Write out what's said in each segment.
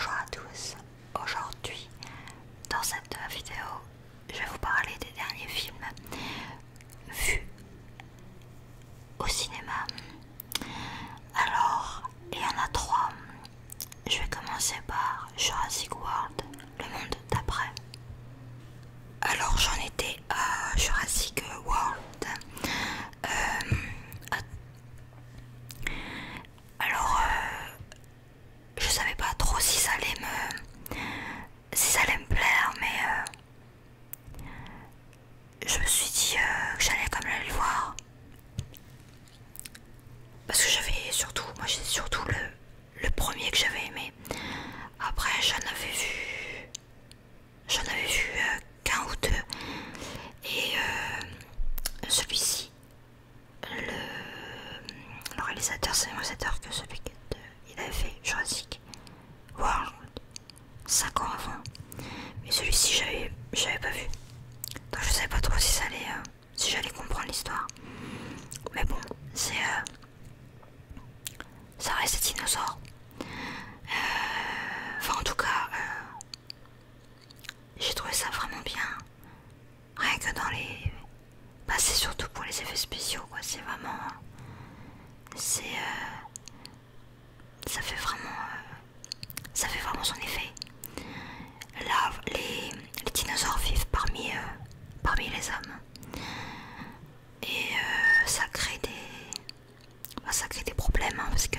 Bonjour à tous, aujourd'hui dans cette vidéo je vais vous parler des derniers films vus au cinéma. Alors il y en a trois, je vais commencer par Jurassic World, le monde d'après. Alors j'en étais à Jurassic World. Je savais pas trop si ça allait me plaire, mais je me suis dit que j'allais quand même aller le voir. Parce que moi c'était surtout le premier que j'avais aimé. Après j'en avais vu qu'un ou deux. Et celui-ci, le réalisateur, c'est le même réalisateur que celui qu'il avait fait Jurassic World 5 ans avant. Mais celui-ci j'avais pas vu. Donc je savais pas trop si j'allais comprendre l'histoire. Mais bon, ça reste des dinosaures. Enfin en tout cas, j'ai trouvé ça vraiment bien. Rien que dans les... Bah c'est surtout pour les effets spéciaux quoi, c'est vraiment... Ça fait vraiment son effet. Là, les dinosaures vivent parmi les hommes. Et ça crée des problèmes hein, parce que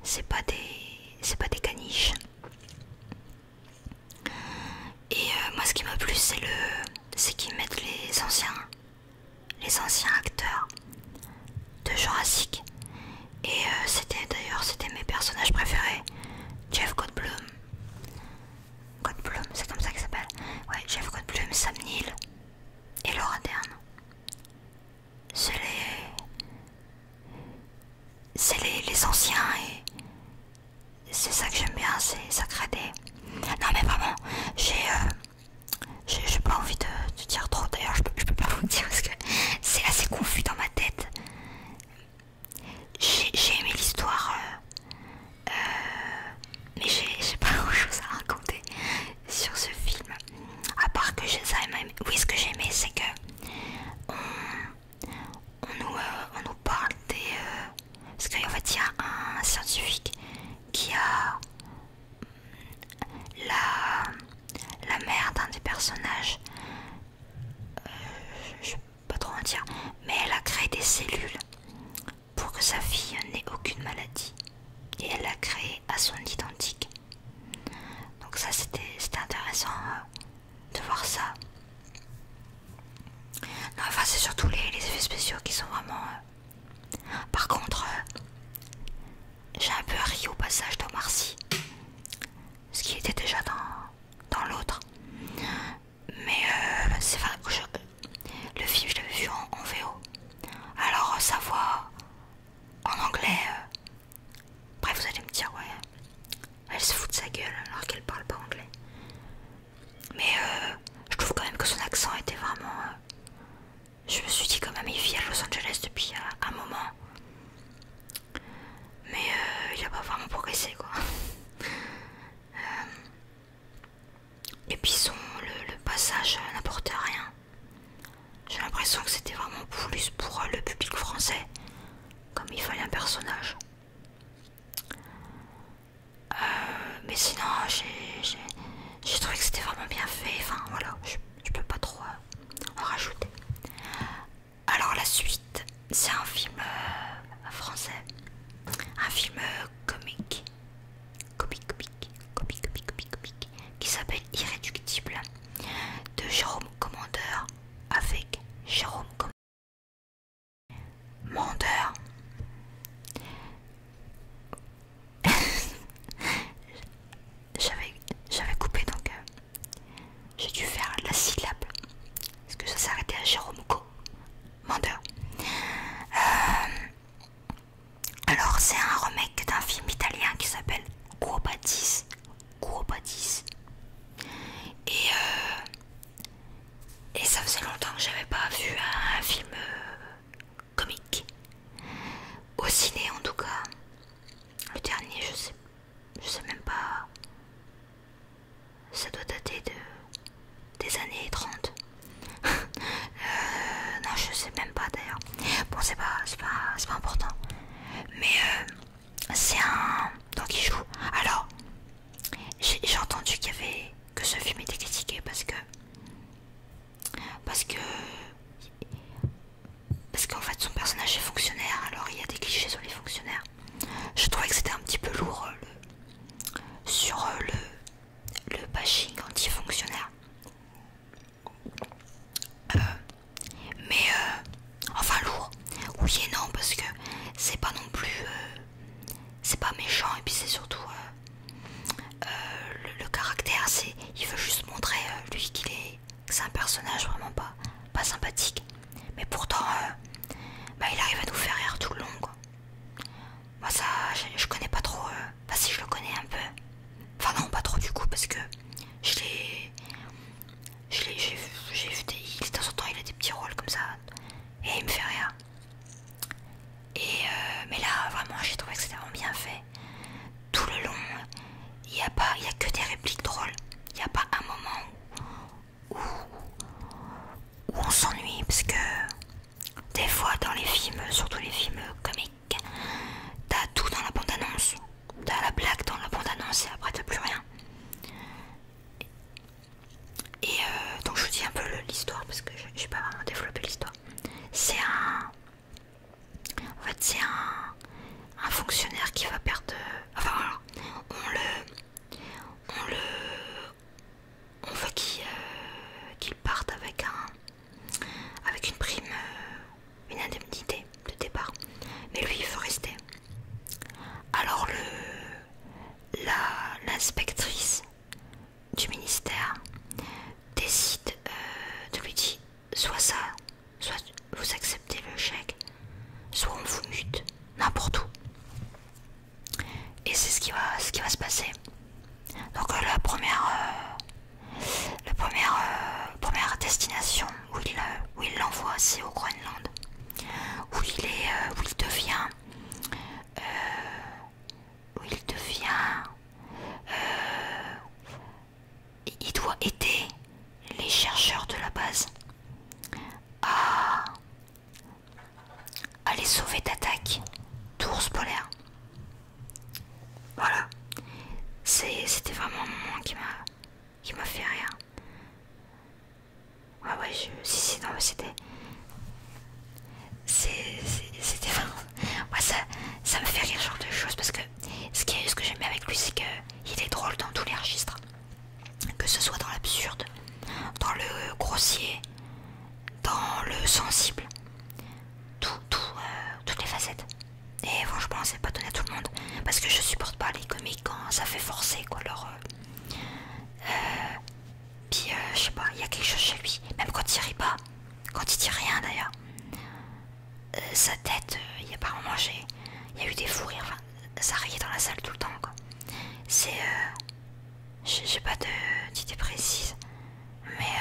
c'est pas des caniches. Et moi ce qui m'a plu c'est qu'ils mettent les anciens acteurs de Jurassic. Et c'était mes personnages préférés. Jeff Goldblum, c'est comme ça qu'il s'appelle. Ouais, Jeff Goldblum, Sam Neill et Laura Dern. C'est les anciens et c'est ça que j'aime bien, ça crée des... Non mais vraiment, j'ai pas envie de dire trop, d'ailleurs je peux pas vous le dire parce que c'est assez confus dans ma tête. J'ai aimé l'histoire, mais j'ai pas grand chose à raconter sur ce film. À part que oui, ce que j'ai aimé c'est que on nous parle des... parce qu'en fait il y a un scientifique qui a la mère d'un des personnages, je vais pas trop en dire, mais elle a créé des cellules pour que sa fille n'ait aucune maladie. Et elle l'a créé à son identique. Donc ça c'était intéressant de voir ça. Non, enfin c'est surtout les effets spéciaux qui sont vraiment... Par contre, j'ai un peu ri au passage d'Omar Sy. Ce qui était déjà dans l'autre. Mais c'est vrai que le film je l'avais vu en VO. Alors sa voix en anglais... Bref, vous allez me dire, ouais, elle se fout de sa gueule alors qu'elle parle pas anglais. Mais je trouve quand même que son accent était vraiment... je me suis dit quand même, il vit à Los Angeles depuis un moment. Mais il a pas vraiment progressé quoi. Et puis le passage n'apportait rien. J'ai l'impression que c'était vraiment plus pour le public français. Comme il fallait un personnage. Mais sinon j'ai trouvé que c'était vraiment bien fait. Enfin voilà, je peux pas trop en rajouter. Alors la suite, c'est un film français. Un film comique, qui s'appelle Irréductible, de Jérôme Commandeur, avec Jérôme Commandeur. J'avais coupé donc j'ai dû faire la syllabe parce que ça s'arrêtait à Jérôme Commandeur. son personnage est fonctionnaire, alors il y a des clichés sur les fonctionnaires. Je trouvais que c'était un petit peu lourd sur le bashing anti-fonctionnaire. Mais enfin lourd, oui et non, parce que c'est pas non plus c'est pas méchant, et puis c'est surtout le caractère, il veut juste montrer lui que c'est un personnage vraiment pas sympathique, mais pourtant bah, il arrive à nous faire rire tout le long quoi. Moi ça je connais pas trop, enfin si je le connais un peu, enfin non pas trop du coup, parce que j'ai vu de temps en temps il a des petits rôles comme ça et il me fait rire. Et mais là vraiment j'ai trouvé que c'était vraiment bien fait. Tout le long, il y a que des répliques drôles. Il n'y a pas un moment où on s'ennuie, parce que des fois dans les films, surtout les films comiques, t'as tout dans la bande-annonce. T'as la blague dans la bande-annonce et après t'as plus rien. Et donc je vous dis un peu l'histoire parce que j'ai pas vraiment développé l'histoire. C'est un fonctionnaire qui va perdre. Enfin voilà, on veut qu'il parte avec une prime, une indemnité de départ. Mais lui il veut rester. Alors l'inspectrice du ministère décide de lui dire soit ça, soit vous acceptez le chèque, soit on vous mute n'importe où. Et c'est ce qui va se passer. Donc la première destination où il l'envoie, c'est au Groenland, où il doit aider les chercheurs de la base à les sauver d'attaques d'ours polaires. Voilà, c'était vraiment un moment qui m'a fait rire. Ouais, si, non, c'était vraiment, moi ça me fait rire ce genre de choses, parce que ce que j'aime bien avec lui, c'est qu'il est drôle dans tous les registres, que ce soit dans l'absurde, dans le grossier, dans le sensible, toutes les facettes. Et franchement c'est pas donné à tout le monde, parce que je supporte pas les comiques quand ça fait forcer quoi puis je sais pas, il y a quelque chose chez lui, même quand il rit pas, quand il dit rien d'ailleurs, sa tête, il y a pas un moment, il y a eu des fous rires, enfin, ça riait dans la salle tout le temps quoi. C'est j'ai pas d'idée précise, mais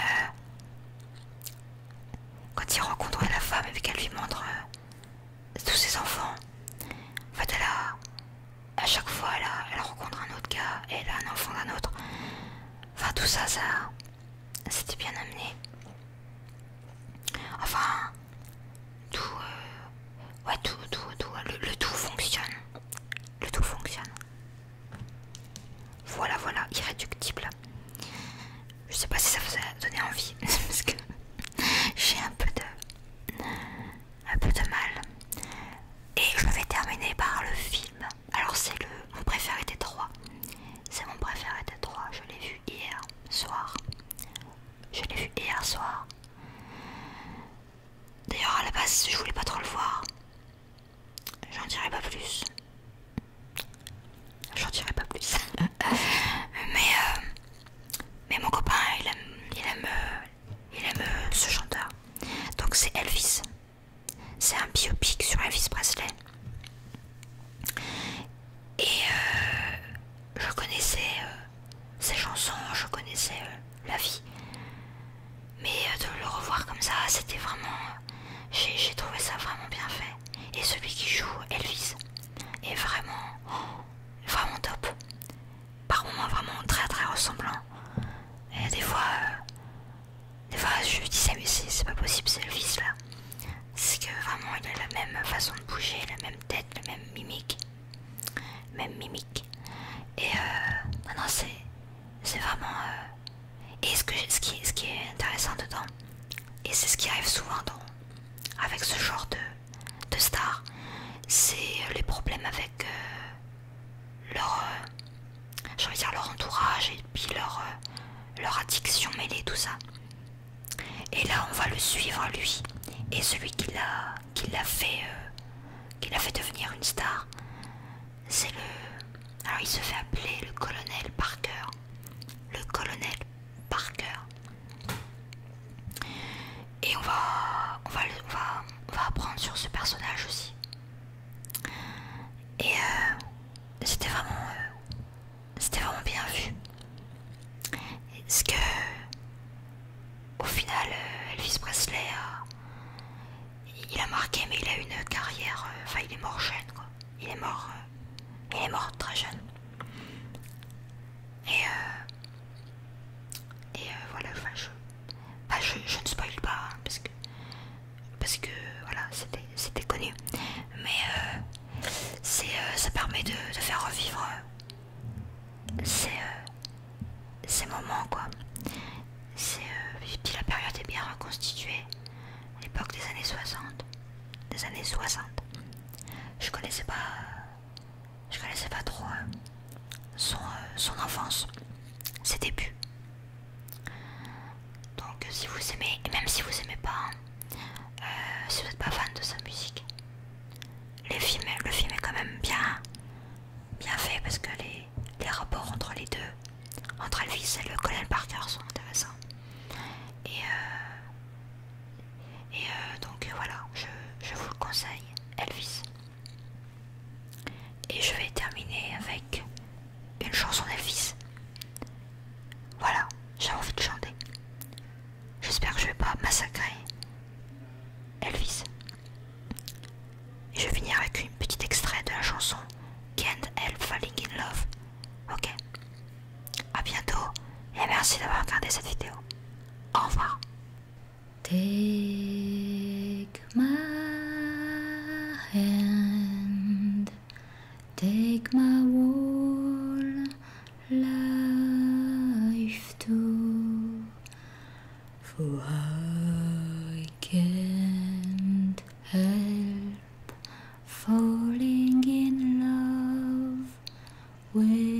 quand il rencontre la femme et qu'elle lui montre tous ses enfants, en fait à chaque fois elle rencontre un autre gars et elle a un enfant d'un autre. Enfin tout ça c'était bien amené. Enfin tout le tout fonctionne. Le tout fonctionne. Voilà, irréductible. Je sais pas si ça vous a donné envie parce que j'ai un peu de mal. Et je vais terminer par le film. Alors c'est mon préféré des trois. C'est mon préféré des trois. Je l'ai vu hier soir. D'ailleurs à la base je voulais pas trop le voir. J'en dirai pas plus. Mais mon copain il aime ce chanteur. Donc c'est Elvis. C'est un biopic sur Elvis Presley. Et je connaissais ses chansons, je connaissais la vie. Mais de le revoir comme ça, c'était vraiment... J'ai trouvé ça vraiment bien fait. Et celui qui joue Elvis est vraiment top. Par moments vraiment très très ressemblant. Et des fois je me disais mais c'est pas possible, c'est Elvis là. C'est que vraiment il a la même façon de bouger, la même tête, la même mimique. Et non c'est vraiment... Et ce qui est intéressant dedans, et c'est ce qui arrive souvent avec ce genre qui l'a fait devenir une star. C'est le... Alors il se fait appeler le colonel Parker. Le colonel Parker. Et on va apprendre sur ce personnage aussi. Et c'était vraiment bien vu. Est-ce que au final Elvis Presley il a marqué, mais il a une carrière, enfin il est mort jeune quoi. Il est mort très jeune. Et voilà, enfin, je ne spoil pas hein, parce que voilà, c'était connu. Mais ça permet de faire revivre ces moments quoi. Puis la période est bien reconstituée. À l'époque des années 60. Des années 60. Je connaissais pas trop son enfance, ses débuts. Donc si vous aimez, et même si vous aimez pas, si vous n'êtes pas fan de sa musique, le film est quand même bien fait parce que les rapports entre les deux, entre Elvis et le colonel Parker sont intéressants. Donc voilà, je vous le conseille, Elvis. Et je vais terminer avec une chanson d'Elvis. Voilà, j'ai envie de chanter. J'espère que je vais pas massacrer Elvis. Et je vais finir avec une petite extrait de la chanson Can't Help Falling in Love. Ok. À bientôt et merci d'avoir regardé cette vidéo. Au revoir. Take my hand, take my whole life too, for I can't help falling in love with